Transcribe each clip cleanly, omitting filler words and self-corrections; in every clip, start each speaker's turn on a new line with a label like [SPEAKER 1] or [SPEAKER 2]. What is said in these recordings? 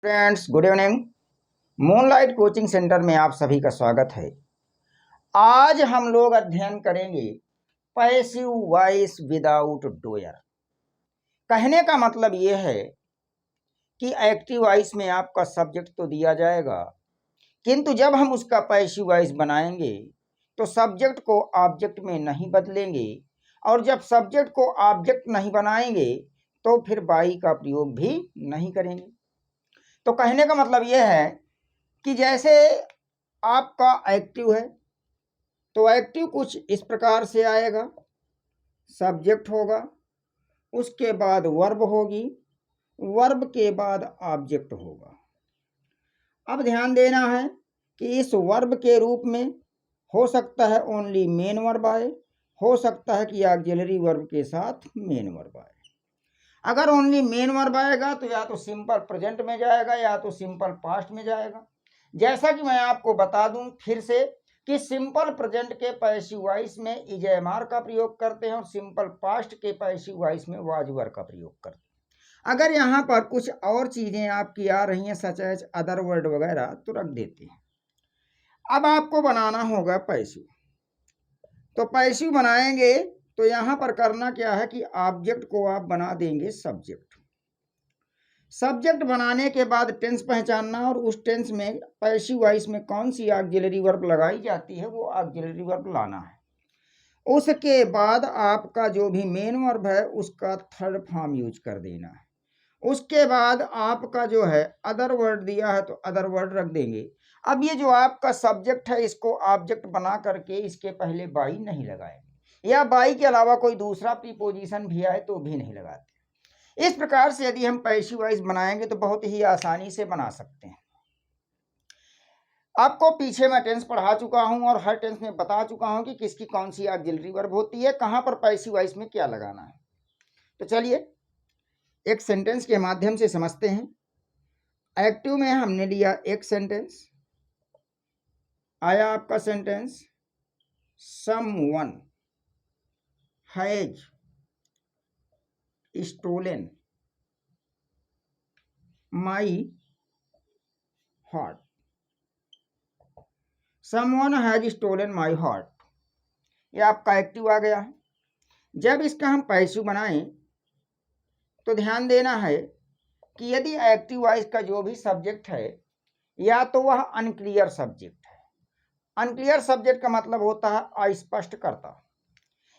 [SPEAKER 1] Friends, good evening. Moonlight coaching centre में आप सभी का स्वागत है। आज हम लोग अध्ययन करेंगे पैसिव वॉइस विदाउट डोयर। कहने का मतलब ये है कि एक्टिव वॉइस में आपका सब्जेक्ट तो दिया जाएगा, किंतु जब हम उसका पैसिव वॉइस बनाएंगे तो सब्जेक्ट को ऑब्जेक्ट में नहीं बदलेंगे, और जब सब्जेक्ट को ऑब्जेक्ट नहीं बनाएंगे तो फिर बाई का प्रयोग भी नहीं करेंगे। तो कहने का मतलब यह है कि जैसे आपका एक्टिव है तो एक्टिव कुछ इस प्रकार से आएगा, सब्जेक्ट होगा, उसके बाद वर्ब होगी, वर्ब के बाद ऑब्जेक्ट होगा। अब ध्यान देना है कि इस वर्ब के रूप में हो सकता है ओनली मेन वर्ब आए, हो सकता है कि ऑक्सिलरी वर्ब के साथ मेन वर्ब आए। अगर ओनली मेन वर्ब आएगा तो या तो सिंपल प्रेजेंट में जाएगा या तो सिंपल पास्ट में जाएगा। जैसा कि मैं आपको बता दूं फिर से कि सिंपल प्रेजेंट के पैसिव वॉइस में इज एम आर का प्रयोग करते हैं और सिंपल पास्ट के पैसिव वॉइस में वाज वर का प्रयोग करते हैं। अगर यहाँ पर कुछ और चीजें आपकी आ रही हैं सच एज अदर वर्ड वगैरह तो रख देते हैं। अब आपको बनाना होगा पैसिव। तो पैसिव बनाएंगे तो यहाँ पर करना क्या है कि ऑब्जेक्ट को आप बना देंगे सब्जेक्ट। सब्जेक्ट बनाने के बाद टेंस पहचानना और उस टेंस में पैसिव वॉइस में कौन सी ऑक्सिलरी वर्ब लगाई जाती है वो ऑक्सिलरी वर्ब लाना है। उसके बाद आपका जो भी मेन वर्ब है उसका थर्ड फॉर्म यूज कर देना है। उसके बाद आपका जो है अदर वर्ड दिया है तो अदर वर्ड रख देंगे। अब ये जो आपका सब्जेक्ट है इसको ऑब्जेक्ट बना करके इसके पहले बाई नहीं लगाएंगे, या बाई के अलावा कोई दूसरा प्रीपोजिशन भी आए तो भी नहीं लगाते। इस प्रकार से यदि हम पैसिव वॉइस बनाएंगे तो बहुत ही आसानी से बना सकते हैं। आपको पीछे मैं टेंस पढ़ा चुका हूं और हर टेंस में बता चुका हूं कि किसकी कौन सी ऑक्सिलरी वर्ब होती है, कहां पर पैसिव वॉइस में क्या लगाना है। तो चलिए एक सेंटेंस के माध्यम से समझते हैं। एक्टिव में हमने लिया एक सेंटेंस, आया आपका sentence someone has stolen my heart. Someone has stolen my heart, ये आपका एक्टिव आ गया है। जब इसका हम पैसिव बनाएं तो ध्यान देना है कि यदि एक्टिव वॉइस का जो भी सब्जेक्ट है या तो वह अनक्लियर सब्जेक्ट है, अनक्लियर सब्जेक्ट का मतलब होता है अस्पष्ट करता,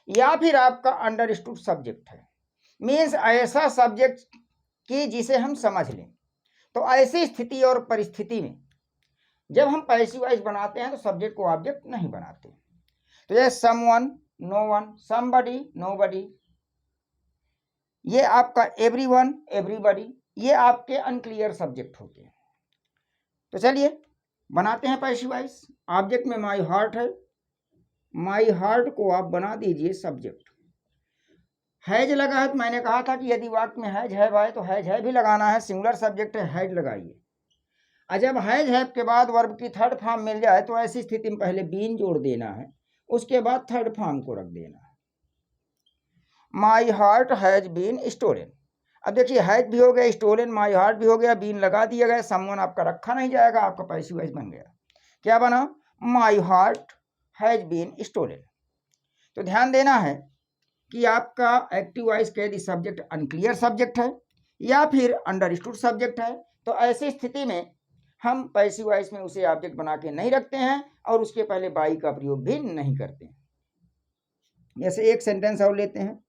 [SPEAKER 1] या फिर आपका अंडरस्टूड सब्जेक्ट है, मीन्स ऐसा सब्जेक्ट कि जिसे हम समझ लें। तो ऐसी स्थिति और परिस्थिति में जब हम पैसिव वॉइस बनाते हैं तो सब्जेक्ट को ऑब्जेक्ट नहीं बनाते। तो ये someone, no one, somebody, nobody, ये आपका एवरीवन, एवरीबडी, ये आपके अनक्लियर सब्जेक्ट होते हैं। तो चलिए बनाते हैं पैसिव वॉइस। ऑब्जेक्ट में माई हार्ट है, माई हार्ट को आप बना दीजिए सब्जेक्ट। हैज लगा है तो मैंने कहा था कि यदि वाक्य में हैज है भाई तो हैज है भी लगाना है, सिंगुलर सब्जेक्ट है हैज लगाइए। और जब हैज है के बाद वर्ब की थर्ड फॉर्म मिल जाए तो ऐसी स्थिति में पहले बीन जोड़ देना है, उसके बाद थर्ड फॉर्म को रख देना है। My heart has been stolen. अब देखिए हैज भी हो गया, स्टोलन, माई हार्ट भी हो गया, बीन लगा दिया गया, समवन आपका रखा नहीं जाएगा, आपका पैसिव वॉइस बन गया। क्या बना? My heart has been stolen. तो ध्यान देना है कि आपका एक्टिव वॉइस का यदि सब्जेक्ट अनक्लियर सब्जेक्ट है या फिर अंडरस्टूड सब्जेक्ट है तो ऐसी स्थिति में हम पैसिव वॉइस में उसे ऑब्जेक्ट बना के नहीं रखते हैं और उसके पहले बाई का प्रयोग भी नहीं करते हैं। जैसे एक सेंटेंस और लेते हैं,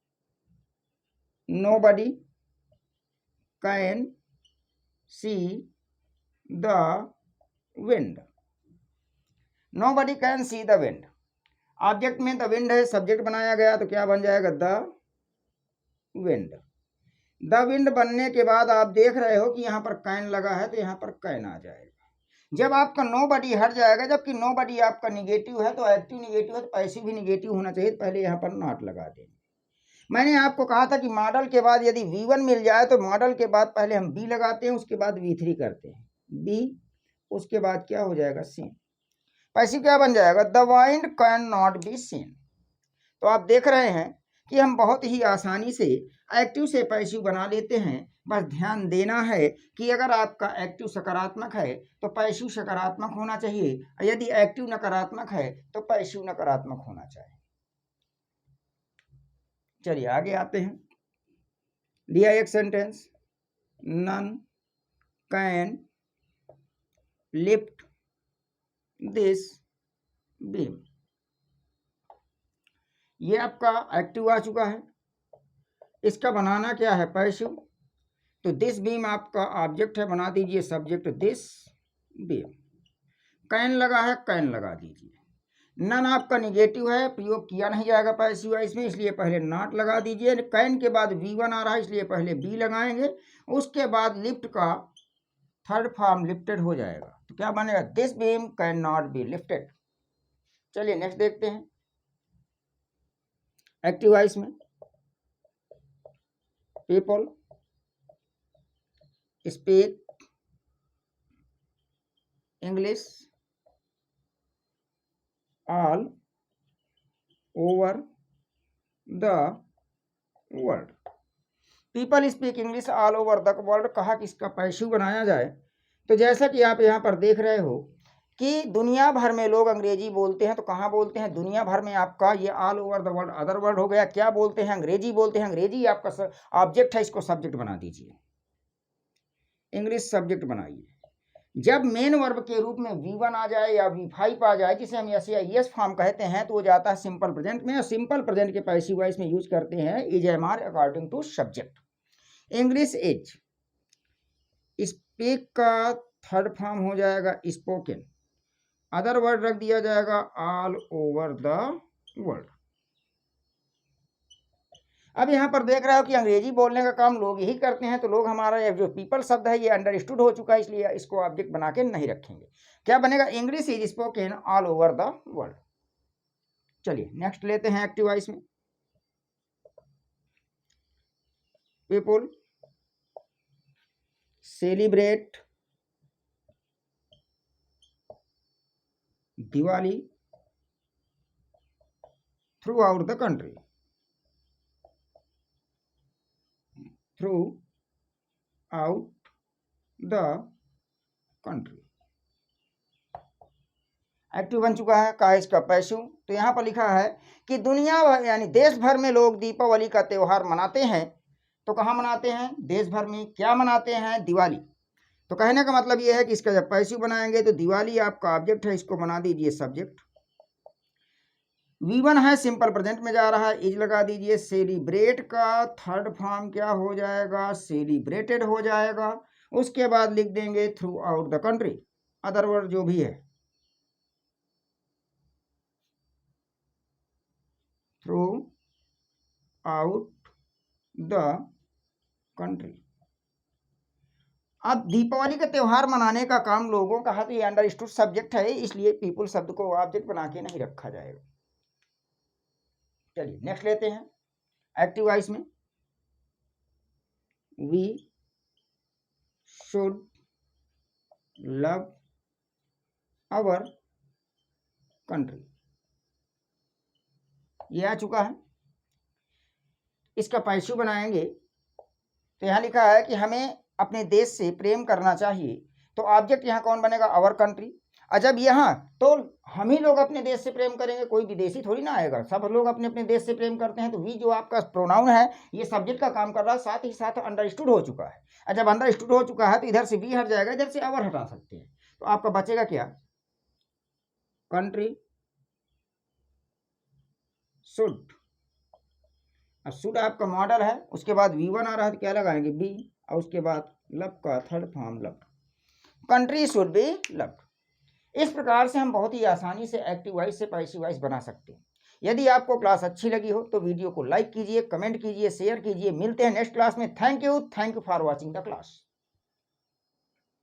[SPEAKER 1] nobody can see the wind. Nobody can see the wind, object में द विंड है, सब्जेक्ट बनाया गया तो क्या बन जाएगा? The wind. द विंड बनने के बाद आप देख रहे हो कि यहाँ पर कैन लगा है तो यहाँ पर कैन आ जाएगा। जब आपका नोबडी हट जाएगा, जबकि नोबडी आपका निगेटिव है तो एक्टिव निगेटिव है तो पैसिव भी निगेटिव होना चाहिए, पहले यहाँ पर नॉट लगा देंगे। मैंने आपको कहा था कि मॉडल के बाद यदि V1 मिल जाए तो मॉडल के बाद पहले हम B लगाते हैं, उसके बाद V3 करते हैं, B, उसके बाद क्या हो जाएगा? सीन। पैसिव क्या बन जाएगा? The wind can not be seen. तो आप देख रहे हैं कि हम बहुत ही आसानी से एक्टिव से पैसिव बना लेते हैं। बस ध्यान देना है कि अगर आपका एक्टिव सकारात्मक है तो पैसिव सकारात्मक होना चाहिए, यदि एक्टिव नकारात्मक है तो पैसिव नकारात्मक होना चाहिए। चलिए आगे आते हैं। दिया एक sentence, none can lift this beam. ये आपका एक्टिव आ चुका है, इसका बनाना क्या है, पैसिव। तो दिस बीम आपका ऑब्जेक्ट है, बना दीजिए सब्जेक्ट दिस बीम। कैन लगा है, कैन लगा दीजिए। नन आपका निगेटिव है, प्रयोग किया नहीं जाएगा पैसिव है इसमें, इसलिए पहले नॉट लगा दीजिए। कैन के बाद V1 आ रहा है, इसलिए पहले बी लगाएंगे। उसके बाद लिफ्ट का थर्ड फॉर्म लिफ्टेड हो जाएगा, तो क्या बनेगा, this beam can not be lifted. चलिए नेक्स्ट देखते हैं। एक्टिव वॉइस में people speak English all over the world. People speak English all over the world कहा कि इसका पैसिव बनाया जाए। तो जैसा कि आप यहाँ पर देख रहे हो कि दुनिया भर में लोग अंग्रेजी बोलते हैं, तो कहाँ बोलते हैं, दुनिया भर में। आपका ये all over the world other world हो गया। क्या बोलते हैं, अंग्रेजी बोलते हैं। अंग्रेजी आपका ऑब्जेक्ट है, इसको सब्जेक्ट बना दीजिए, इंग्लिश सब्जेक्ट बनाइए। जब मेन वर्ब के रूप में V1 आ जाए या V5 आ जाए, जिसे हम यस या यस फॉर्म कहते हैं, तो वो जाता है सिंपल प्रेजेंट में। और सिंपल प्रेजेंट के पैसिव वॉइस में यूज करते हैं is am are according to subject. English is, speak का थर्ड फॉर्म हो जाएगा स्पोकन, अदर वर्ड रख दिया जाएगा ऑल ओवर द वर्ल्ड। अब यहाँ पर देख रहे हो कि अंग्रेजी बोलने का काम लोग यही करते हैं, तो लोग हमारा जो पीपल शब्द है ये अंडरस्टूड हो चुका है, इसलिए इसको ऑब्जेक्ट बना के नहीं रखेंगे। क्या बनेगा, English is spoken all over the world. चलिए नेक्स्ट लेते हैं एक्टिव वॉइस में। People celebrate Diwali through out the country, through out the country. Active बन चुका है, कहा इसका पैसिव। तो यहाँ पर लिखा है कि दुनिया भर यानी देश भर में लोग दीपावली का त्यौहार मनाते हैं। तो कहाँ मनाते हैं, देश भर में। क्या मनाते हैं, दिवाली। तो कहने का मतलब ये है कि इसका जब पैसिव बनाएंगे तो दिवाली आपका ऑब्जेक्ट है, इसको बना दीजिए सब्जेक्ट। V1 है, सिंपल प्रेजेंट में जा रहा है, इज लगा दीजिए। सेलिब्रेट का थर्ड फॉर्म क्या हो जाएगा, सेलिब्रेटेड हो जाएगा। उसके बाद लिख देंगे through out the country, other word जो भी है, थ्रू आउट द कंट्री। अब दीपावली का त्यौहार मनाने का काम लोगों का है, तो ये अंडरस्टूड सब्जेक्ट है, इसलिए पीपल शब्द को ऑब्जेक्ट बना के नहीं रखा जाएगा। चलिए नेक्स्ट लेते हैं एक्टिव वॉइस में। We should love our country, ये आ चुका है। इसका पैसिव बनाएंगे तो यहाँ लिखा है कि हमें अपने देश से प्रेम करना चाहिए। तो ऑब्जेक्ट यहाँ कौन बनेगा, आवर कंट्री। जब यहाँ तो हम ही लोग अपने देश से प्रेम करेंगे, कोई विदेशी थोड़ी ना आएगा, सब लोग अपने अपने देश से प्रेम करते हैं। तो वी जो आपका प्रोनाउन है ये सब्जेक्ट का काम कर रहा है, साथ ही साथ अंडरस्टूड हो चुका है। और जब अंडरस्टूड हो चुका है तो इधर से वी हट जाएगा, इधर से आवर हटा सकते हैं। तो आपका बचेगा क्या, कंट्री शुड। अब शुड आपका मॉडल है, उसके बाद V1 आ रहा है तो क्या लगाएंगे, बी, और उसके बाद लव का third form love, country should be love. इस प्रकार से हम बहुत ही आसानी से एक्टिव वॉइस से पैसिव वॉइस बना सकते हैं। यदि आपको क्लास अच्छी लगी हो तो वीडियो को लाइक कीजिए, कमेंट कीजिए, शेयर कीजिए। मिलते हैं नेक्स्ट क्लास में। Thank you for watching the class.